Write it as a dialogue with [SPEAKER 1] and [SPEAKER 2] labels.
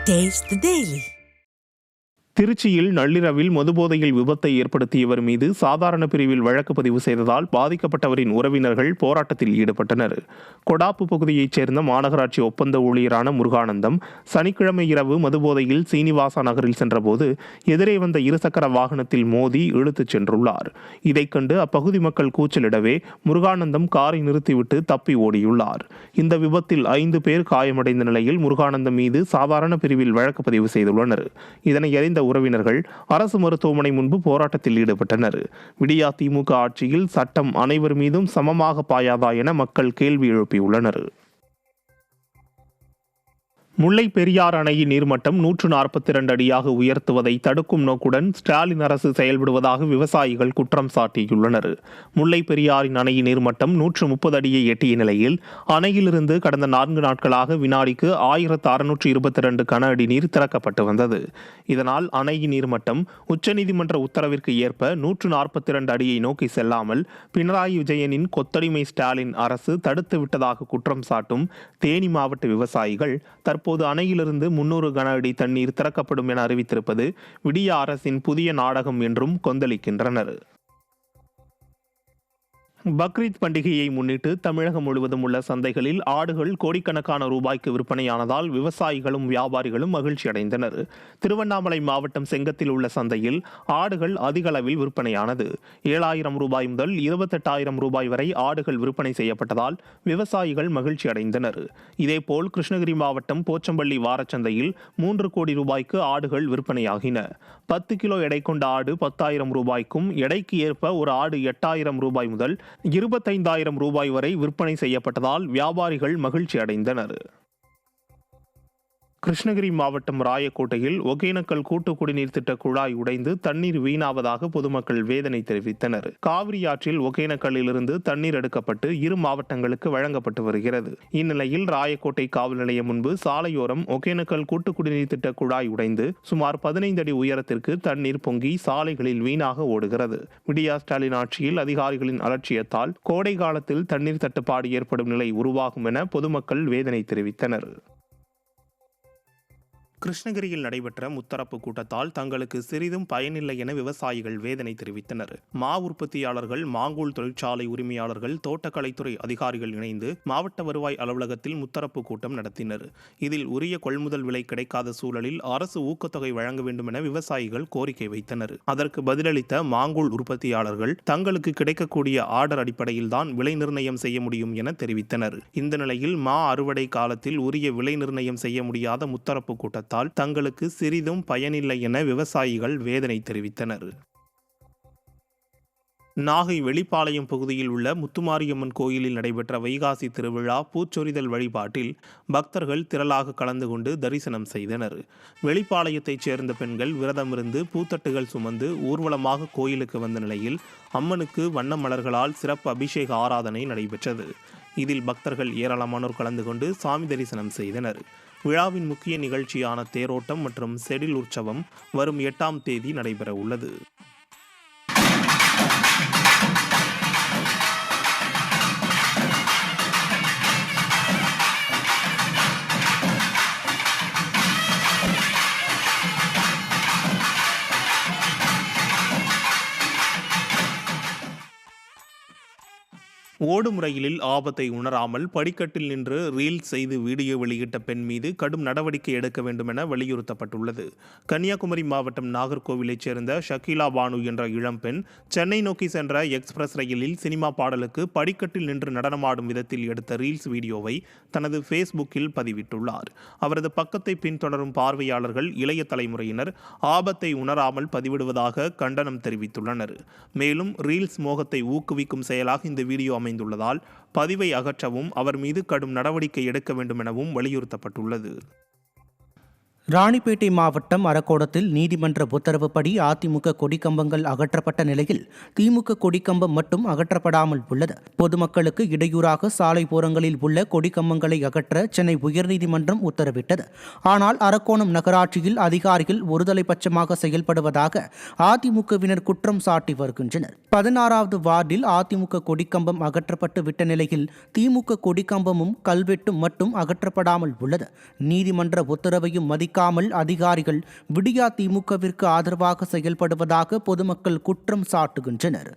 [SPEAKER 1] Taste the Daily.
[SPEAKER 2] திருச்சியில் நள்ளிரவில் மதுபோதையில் விபத்தை ஏற்படுத்தியவர் மீது சாதாரண பிரிவில் வழக்கு பதிவு செய்ததால் பாதிக்கப்பட்டவரின் உறவினர்கள் போராட்டத்தில் ஈடுபட்டனர். கொடாப்பு பகுதியைச் சேர்ந்த மாநகராட்சி ஒப்பந்த ஊழியரான முருகானந்தம் சனிக்கிழமை இரவு மதுபோதையில் சீனிவாசா நகரில் சென்றபோது எதிரே வந்த இருசக்கர வாகனத்தில் மோதி இழுத்துச் சென்றுள்ளார். இதைக் கண்டு அப்பகுதி மக்கள் கூச்சலிடவே முருகானந்தம் காரை நிறுத்திவிட்டு தப்பி ஓடியுள்ளார். இந்த விபத்தில் 5 பேர் காயமடைந்த நிலையில் முருகானந்தம் மீது சாதாரண பிரிவில் வழக்கு பதிவு செய்துள்ளனர். இதனை அறிந்த உறவினர்கள் அரசு மருத்துவமனை முன்பு போராட்டத்தில் ஈடுபட்டனர். விடியா திமுக ஆட்சியில் சட்டம் அனைவர் மீதும் சமமாக பாயாதா என மக்கள் கேள்வி எழுப்பியுள்ளனர். முல்லை பெரியாறு அணையின் நீர்மட்டம் 142 அடியாக உயர்த்துவதை தடுக்கும் நோக்குடன் ஸ்டாலின் அரசு செயல்படுவதாக விவசாயிகள் குற்றம் சாட்டியுள்ளனர். முல்லை பெரியாறின் அணையின் நீர்மட்டம் 130 அடியை எட்டிய நிலையில் அணையிலிருந்து கடந்த 4 நாட்களாக வினாடிக்கு 1622 கன அடி நீர் திறக்கப்பட்டு வந்தது. இதனால் அணையின் நீர்மட்டம் உச்சநீதிமன்ற உத்தரவிற்கு ஏற்ப 142 அடியை நோக்கி செல்லாமல் பினராயி விஜயனின் கொத்தடிமை ஸ்டாலின் அரசு தடுத்து விட்டதாக குற்றம் சாட்டும் தேனி மாவட்ட விவசாயிகள் தற்போது அணையிலிருந்து 300 கன அடி தண்ணீர் திறக்கப்படும் என அறிவித்திருப்பது விடிய அரசின் புதிய நாடகம் என்றும் கொந்தளிக்கின்றனர். பக்ரீத் பண்டிகையை முன்னிட்டு தமிழகம் முழுவதும் உள்ள சந்தைகளில் ஆடுகள் கோடிக்கணக்கான ரூபாய்க்கு விற்பனையானதால் விவசாயிகளும் வியாபாரிகளும் மகிழ்ச்சி அடைந்தனர். திருவண்ணாமலை மாவட்டம் செங்கத்தில் உள்ள சந்தையில் ஆடுகள் அதிக அளவில் விற்பனையானது. 7000 ரூபாய் முதல் 28,000 ரூபாய் வரை ஆடுகள் விற்பனை செய்யப்பட்டதால் விவசாயிகள் மகிழ்ச்சி அடைந்தனர். இதேபோல் கிருஷ்ணகிரி மாவட்டம் போச்சம்பள்ளி வாரச்சந்தையில் 3 கோடி ரூபாய்க்கு ஆடுகள் விற்பனையாகின. 10 கிலோ எடை கொண்ட ஆடு 10,000 ரூபாய்க்கும் எடைக்கு ஏற்ப ஒரு ஆடு 8,000 ரூபாய் முதல் 25,000 ரூபாய் வரை விற்பனை செய்யப்பட்டதால் வியாபாரிகள் மகிழ்ச்சி அடைந்தனர். கிருஷ்ணகிரி மாவட்டம் ராயக்கோட்டையில் ஒகேனக்கல் கூட்டு குடிநீர் திட்ட குழாய் உடைந்து தண்ணீர் வீணாவதாக பொதுமக்கள் வேதனை தெரிவித்தனர். காவிரி ஆற்றில் ஒகேனக்கல்லிலிருந்து தண்ணீர் எடுக்கப்பட்டு 2 மாவட்டங்களுக்கு வழங்கப்பட்டு வருகிறது. இந்நிலையில் ராயக்கோட்டை காவல் நிலையம் முன்பு சாலையோரம் ஒகேனக்கல் கூட்டு குடிநீர் திட்ட குழாய் உடைந்து சுமார் 15 அடி உயரத்திற்கு தண்ணீர் பொங்கி சாலைகளில் வீணாக ஓடுகிறது. விடியா ஸ்டாலின் ஆட்சியில் அதிகாரிகளின் அலட்சியத்தால் கோடை காலத்தில் தண்ணீர் தட்டுப்பாடு ஏற்படும் நிலை உருவாகும் என பொதுமக்கள் வேதனை தெரிவித்தனர். கிருஷ்ணகிரியில் நடைபெற்ற முத்தரப்பு கூட்டத்தால் தங்களுக்கு சிறிதும் பயனில்லை என விவசாயிகள் வேதனை தெரிவித்தனர். மா உற்பத்தியாளர்கள், மாங்கூழ் தொழிற்சாலை உரிமையாளர்கள், தோட்டக்கலைத்துறை அதிகாரிகள் இணைந்து மாவட்ட வருவாய் அலுவலகத்தில் முத்தரப்பு கூட்டம் நடத்தினர். இதில் உரிய கொள்முதல் விலை கிடைக்காத சூழலில் அரசு ஊக்கத்தொகை வழங்க வேண்டும் என விவசாயிகள் கோரிக்கை வைத்தனர். அதற்கு பதிலளித்த மாங்கூழ் உற்பத்தியாளர்கள் தங்களுக்கு கிடைக்கக்கூடிய ஆர்டர் அடிப்படையில் தான் விலை நிர்ணயம் செய்ய முடியும் என தெரிவித்தனர். இந்த நிலையில் மா அறுவடை காலத்தில் உரிய விலை நிர்ணயம் செய்ய முடியாத முத்தரப்பு கூட்டத்தால் தங்களுக்கு சிறிதும் பயனில்லை என விவசாயிகள் வேதனை தெரிவித்தனர். நாகை வெளிப்பாளையம் பகுதியில் உள்ள முத்துமாரியம்மன் கோயிலில் நடைபெற்ற வைகாசி திருவிழா பூச்சொரிதல் வழிபாட்டில் பக்தர்கள் திரளாக கலந்து கொண்டு தரிசனம் செய்தனர். வெளிப்பாளையத்தைச் சேர்ந்த பெண்கள் விரதமிருந்து பூத்தட்டுகள் சுமந்து ஊர்வலமாக கோயிலுக்கு வந்த நிலையில் அம்மனுக்கு வண்ண மலர்களால் சிறப்பு அபிஷேக ஆராதனை நடைபெற்றது. இதில் பக்தர்கள் ஏராளமானோர் கலந்து கொண்டு சாமி தரிசனம் செய்தனர். விழாவின் முக்கிய நிகழ்ச்சியான தேரோட்டம் மற்றும் செடில் உற்சவம் வரும் 8ஆம் தேதி நடைபெற உள்ளது. ஓடும் ரயிலில் ஆபத்தை உணராமல் படிக்கட்டில் நின்று ரீல்ஸ் செய்து வீடியோ வெளியிட்ட பெண் மீது கடும் நடவடிக்கை எடுக்க வேண்டும் என வலியுறுத்தப்பட்டுள்ளது. கன்னியாகுமரி மாவட்டம் நாகர்கோவிலைச் சேர்ந்த ஷக்கீலா பானு என்ற இளம்பெண் சென்னை நோக்கி சென்ற எக்ஸ்பிரஸ் ரயிலில் சினிமா பாடலுக்கு படிக்கட்டில் நின்று நடனமாடும் விதத்தில் எடுத்த ரீல்ஸ் வீடியோவை தனது ஃபேஸ்புக்கில் பதிவிட்டுள்ளார். அவரது பக்கத்தை பின்தொடரும் பார்வையாளர்கள் இளைய தலைமுறையினர் ஆபத்தை உணராமல் பதிவிடுவதாக கண்டனம் தெரிவித்துள்ளனர். மேலும் ரீல்ஸ் மோகத்தை ஊக்குவிக்கும் செயலாக இந்த வீடியோ அமைந்துள்ளதால் பதிவை அகற்றவும் அவர் மீது கடும் நடவடிக்கை எடுக்க வேண்டும் எனவும் வலியுறுத்தப்பட்டுள்ளது.
[SPEAKER 3] ராணிப்பேட்டை மாவட்டம் அரக்கோணத்தில் நீதிமன்ற உத்தரவுப்படி அதிமுக கொடிக்கம்பங்கள் அகற்றப்பட்ட நிலையில் திமுக கொடிக்கம்பம் மட்டும் அகற்றப்படாமல் உள்ளது. பொதுமக்களுக்கு இடையூறாக சாலை ஓரங்களில் உள்ள கொடிக்கம்பங்களை அகற்ற சென்னை உயர்நீதிமன்றம் உத்தரவிட்டது. ஆனால் அரக்கோணம் நகராட்சியில் அதிகாரிகள் ஒருதலைபட்சமாக செயல்படுவதாக அதிமுகவினர் குற்றம் சாட்டி வருகின்றனர். 16வது வார்டில் அதிமுக கொடிக்கம்பம் அகற்றப்பட்டு விட்ட நிலையில் திமுக கொடிக்கம்பமும் கல்வெட்டும் மட்டும் அகற்றப்படாமல் உள்ளது. நீதிமன்ற உத்தரவையும் மதிக்க கேட்காமல் அதிகாரிகள் விடியா திமுகவிற்கு ஆதரவாக செயல்படுவதாக பொதுமக்கள் குற்றம் சாட்டுகின்றனர்.